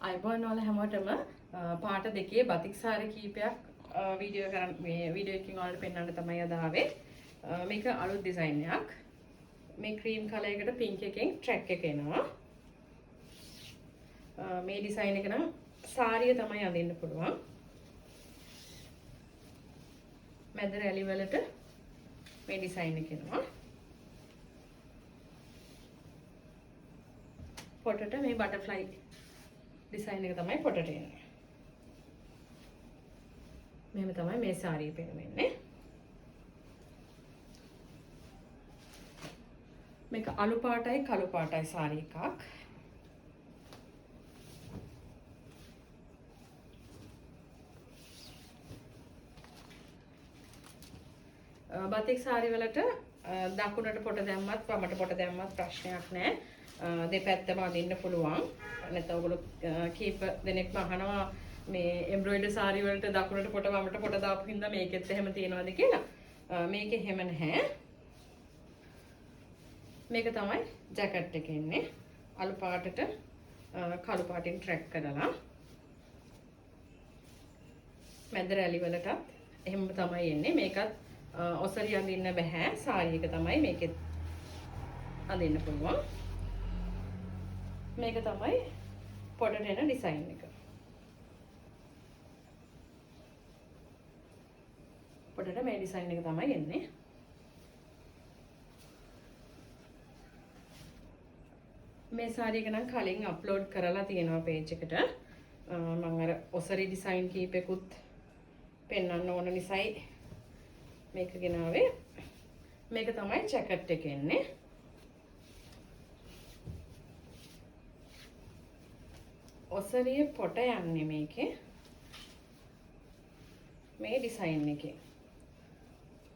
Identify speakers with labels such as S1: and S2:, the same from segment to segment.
S1: අයිබෝන් වල හැමෝටම පාට දෙකේ බතික් සාරි කීපයක් වීඩියෝ කරන් මේ වීඩියෝ එකකින් ඔයාලට පෙන්වන්න තමයි අද ආවේ. මේක අලුත් ඩිසයින් එකක්. මේ ක්‍රීම් කලර් එකට පින්ක් එකෙන් ට්‍රැක් එක එනවා. මේ ඩිසයින් එක නම් සාරිය තමයි අඳින්න පුළුවන්. මැද රැලි වලට මේ ඩිසයින් එක එනවා. පොටට මේ බටර්ෆ්ලයි ඩිසයින් එක තමයි පොටට එන්නේ. මෙහෙම තමයි මේ සාරිය පෙනෙන්නේ. මේක අලු පාටයි කළු පාටයි සාරි එකක්. බතික් සාරි වලට දකුණට පොට දැම්මත් වමට පොට දැම්මත් ප්‍රශ්නයක් නැහැ. දෙපැත්තම අඳින්න පුළුවන්. නැත්නම් ඔයගොල්ලෝ කීප දෙනෙක්ම අහනවා මේ එම්බ්‍රොයිඩර් සාරි වලට දකුණට පොට වමට පොට දාපු හින්දා මේකෙත් එහෙම තියනවාද කියලා. මේකේ එහෙම නැහැ. මේක තමයි ජැකට් එක එන්නේ. අලු පාටට කළු පාටින් ට්‍රැක් කරලා. මැද රැලි වලටත් එහෙම තමයි එන්නේ. මේකත් ඔසරිය අඳින්න බෑ. සාරි එක තමයි මේකෙත් අඳින්න පුළුවන්. මේක තමයි පොටට එන ඩිසයින් එක. පොටට මේ ඩිසයින් එක තමයි එන්නේ. මේ සාරි එක නම් කලින් අප්ලෝඩ් කරලා තියෙනවා පේජ් එකට. මම අර ඔසරි ඩිසයින් කීපෙකුත් පෙන්වන්න ඕන නිසායි මේක ගෙනාවේ. මේක තමයි ජැකට් එක එන්නේ. ඔසරිය පොට යන්නේ මේකේ. මේ ඩිසයින් එකේ.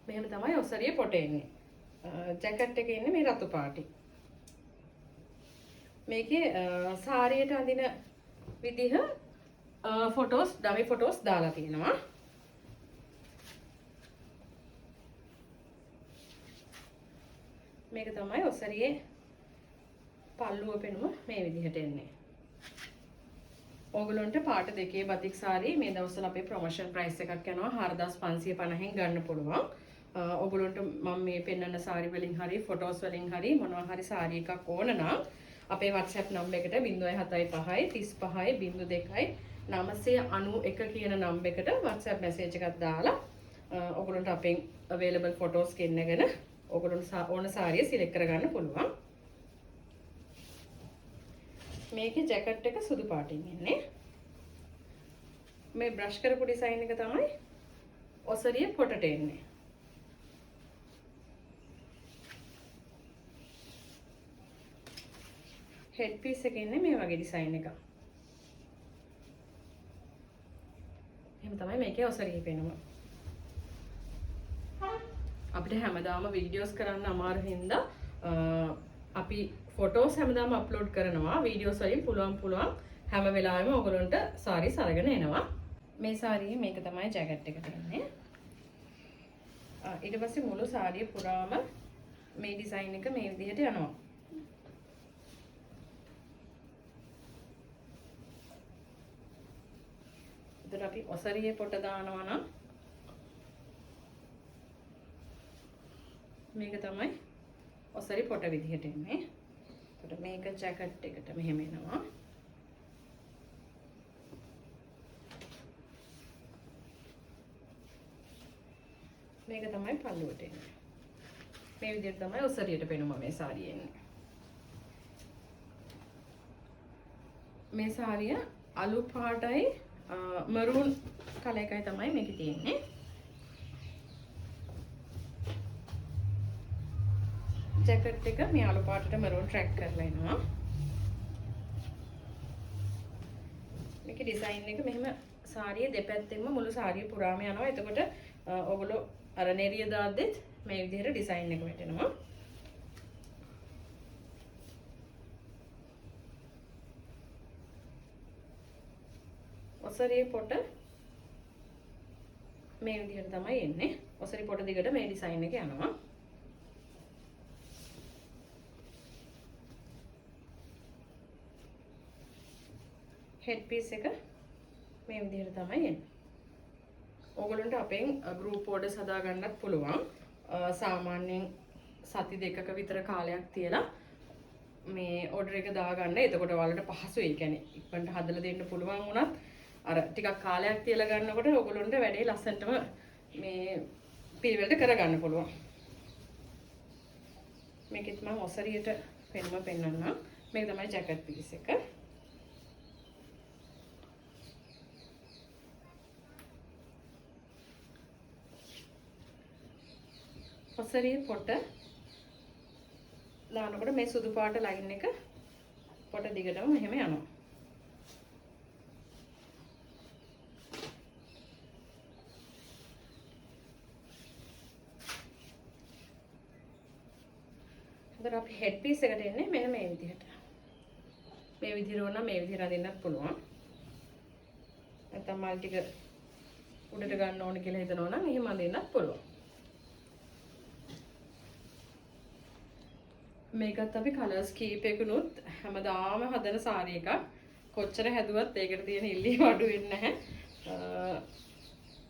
S1: මෙහෙම තමයි ඔසරිය පොට එන්නේ. ජැකට් එකේ ඉන්නේ මේ රතු පාටි. මේකේ සාරියට අඳින විදිහ ෆොටෝස් ඩමි ෆොටෝස් දාලා තියෙනවා. මේක තමයි ඔසරියේ පල්ලුව පෙනුම මේ විදිහට එන්නේ. ඕගලොන්ට පාට දෙකේ බතික් සාරි මේ දවස්වල අපේ ප්‍රොමෝෂන් ප්‍රයිස් එකක් යනවා 4550න් ගන්න පුළුවන්. ඕගලොන්ට මම මේ පෙන්වන සාරි වලින් හරි ෆොටෝස් වලින් හරි මොනවා හරි සාරි එකක් ඕන නම් අපේ WhatsApp නම්බර් එකට 075 35 02 991 කියන නම්බර් එකට WhatsApp මැසේජ් එකක් දාලා ඕගලොන්ට අපෙන් available photos ගෙන්නගෙන ඕගලොන්ට ඕන සාරිය සිලෙක්ට් කරගන්න පුළුවන්. මේකේ ජැකට් එක සුදු පාටින් එන්නේ. මේ බ්‍රෂ් කරපු ඩිසයින් එක තමයි ඔසරිය පොටට එන්නේ. හෙඩ් පීස් එකේ ඉන්නේ මේ වගේ ඩිසයින් එකක්. එහෙම තමයි මේකේ ඔසරිය පෙනුම. අපිට හැමදාම වීඩියෝස් කරන්න අමාරු හින්දා අපි ෆොටෝස් හැමදාම අප්ලෝඩ් කරනවා. වීඩියෝස් වලින් පුළුවන් හැම වෙලාවෙම ඔයගොල්ලන්ට සාරිස් අරගෙන එනවා. මේ සාරියේ මේක තමයි ජැකට් එක තියෙන්නේ. ඊට පස්සේ මුළු සාරිය පුරාම මේ ඩිසයින් එක මේ විදිහට යනවා. ඉතින් අපි ඔසරියේ පොට දානවා නම් මේක තමයි ඔසරි පොට විදිහට එන්නේ. එතකොට මේක ජැකට් එකට මෙහෙම එනවා. මේක තමයි පල්ලුවට එන්නේ. මේ විදිහට තමයි ඔසරියට පෙනුම මේ සාරිය එන්නේ. මේ සාරිය අලු පාටයි මරූන් කලර් එකයි තමයි මේකේ තියෙන්නේ. ජැකට් එක මේ අලු පාටට මරූන් ට්‍රැක් කරලා එනවා. මේකේ ඩිසයින් එක මෙහෙම සාරියේ දෙපැත්තෙන්ම මුළු සාරිය පුරාම යනවා. එතකොට ඔයගොල්ලෝ අර නෙරිය දාද්දිත් මේ විදිහට ඩිසයින් එක වැටෙනවා. ඔසරියේ පොට මේ විදිහට තමයි එන්නේ. ඔසරිය පොට දිගට මේ ඩිසයින් එක යනවා. හෙඩ් පීස් එක මේ විදිහට තමයි එන්නේ. ඕගොල්ලන්ට අපෙන් ගෲප් ඕඩර්ස් හදා ගන්නත් පුළුවන්. සාමාන්‍යයෙන් සති දෙකක විතර කාලයක් තියලා මේ ඕඩර් එක දාගන්න. එතකොට ඔයාලට පහසුයි. ඒ කියන්නේ ඉක්මනට හදලා දෙන්න පුළුවන් වුණත් අර ටිකක් කාලයක් තියලා ගන්නකොට ඕගොල්ලන්ට වැඩේ ලස්සනටම මේ පිළිවෙලට කරගන්න පුළුවන්. මේකෙත් මම ඔසරියට පෙන්නන්නම්. මේක තමයි ජැකට් පීස් එක. ඔසරියේ පොට දානකොට මේ සුදු පාට ලයින් එක පොට දිගටම මෙහෙම යනවා. හතර අපි හෙඩ් පීස් එකට එන්නේ මෙන්න මේ විදිහට. මේ විදිහට ඕන මේ විදිහට අදින්නත් පුළුවන්. නැත්නම් මල් ටික උඩට ගන්න ඕන කියලා හිතනවා නම් එහෙම අදින්නත් පුළුවන්. මේකත් අපි කලර්ස් කීපයකුනුත් හැමදාම හදන සාරි එකක්. කොච්චර හැදුවත් ඒකට තියෙන ඉල්ලීම අඩු වෙන්නේ නැහැ.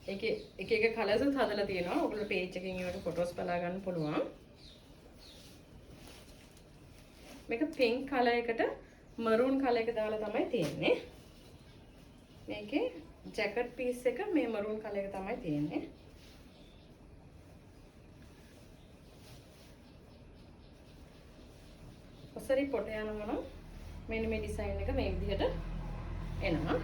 S1: ඒකේ එක කලර්ස් උත් හදලා තියෙනවා. ඔයගොල්ලෝ පේජ් එකකින් ඒවට ෆොටෝස් බලා ගන්න පුළුවන්. මේක පින්ක් කලර් එකට මරූන් කලර් එක දාලා තමයි තියෙන්නේ. මේකේ ජැකට් පීස් එක මේ මරූන් කලර් එක තමයි තියෙන්නේ. ඔසරි පොට යනවා නම් මෙන්න මේ ඩිසයින් එක මේ විදිහට එනවා.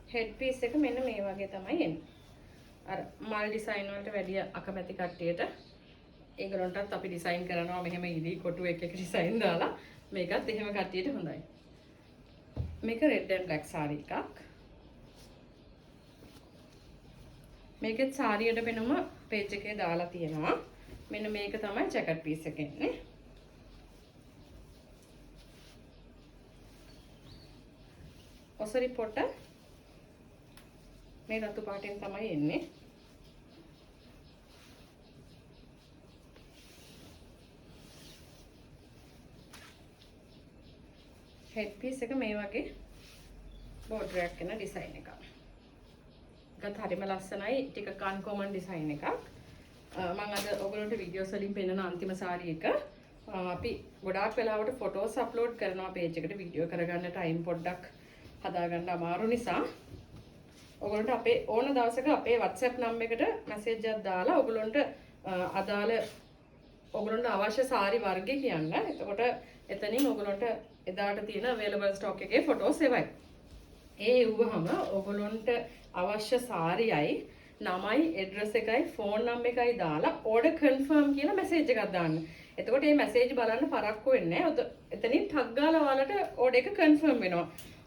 S1: හෙඩ් පීස් එක මෙන්න මේ වගේ තමයි එන්නේ. අර මල් ඩිසයින් වලට වැඩි අකමැති කට්ටියට ඒගොල්ලන්ටත් අපි ඩිසයින් කරනවා මෙහෙම ඉදි කොටු එක ඩිසයින් දාලා මේකත් එහෙම කට්ටියට හොඳයි. මේක රෙඩ් ඇන්ඩ් බ්ලැක් සාරි එකක්. මේකෙත් සාරියට වෙනම පේජ් එකේ දාලා තියෙනවා. මෙන්න මේක තමයි ජැකට් පීස් එක එන්නේ. ඔසරි පොට මේ රතු පාටෙන් තමයි එන්නේ. හෙඩ් පීස් එක මේ වගේ බෝඩර් එකක් වෙන ඩිසයින් එකක්. ඒකත් හරිම ලස්සනයි. ටිකක් අන්කොමන් ඩිසයින් එකක්. මම අද ඔයගොල්ලන්ට වීඩියෝස් වලින් පෙන්නන අන්තිම සාරි එක. අපි ගොඩාක් වෙලාවට ෆොටෝස් අප්ලෝඩ් කරනවා පේජ් එකට. වීඩියෝ කරගන්න ටයිම් පොඩ්ඩක් හදාගන්න අමාරු නිසා ඔයගොල්ලන්ට අපේ ඕන දවසක අපේ WhatsApp නම්බර් එකට මැසේජ් එකක් දාලා ඔයගොල්ලන්ට අදාළ ඔයගොල්ලන්ට අවශ්‍ය සාරි වර්ගය කියන්න. එතකොට එතනින් ඔයගොල්ලන්ට එදාට තියෙන available stock එකේ ෆොටෝස් එවයි. ඒ වුවහම ඔයගොල්ලන්ට අවශ්‍ය සාරියයි නමයි ඇඩ්‍රස් එකයි ෆෝන් නම්බර් එකයි දාලා order confirm කියලා මැසේජ් එකක් දාන්න. එතකොට මේ මැසේජ් බලන්න පරක්කු වෙන්නේ නැහැ. එතනින් ටග් ගාලා ඔයාලට order එක confirm වෙනවා.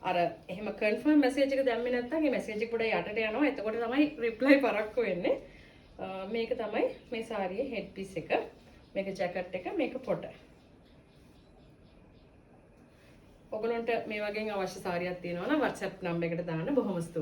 S1: අර එහෙම confirm message එක දැම්මේ නැත්නම් ඒ message එක පොඩ යටට යනවා. එතකොට තමයි reply පරක්කු වෙන්නේ. මේක තමයි මේ සාරියේ head piece එක. මේක jacket එක, මේක පොට. ඔයගොල්ලන්ට මේ වගේ අවශ්‍ය සාරියක් තියෙනවා නම් WhatsApp නම්බර් එකට දාන්න. බොහොම ස්තුතියි.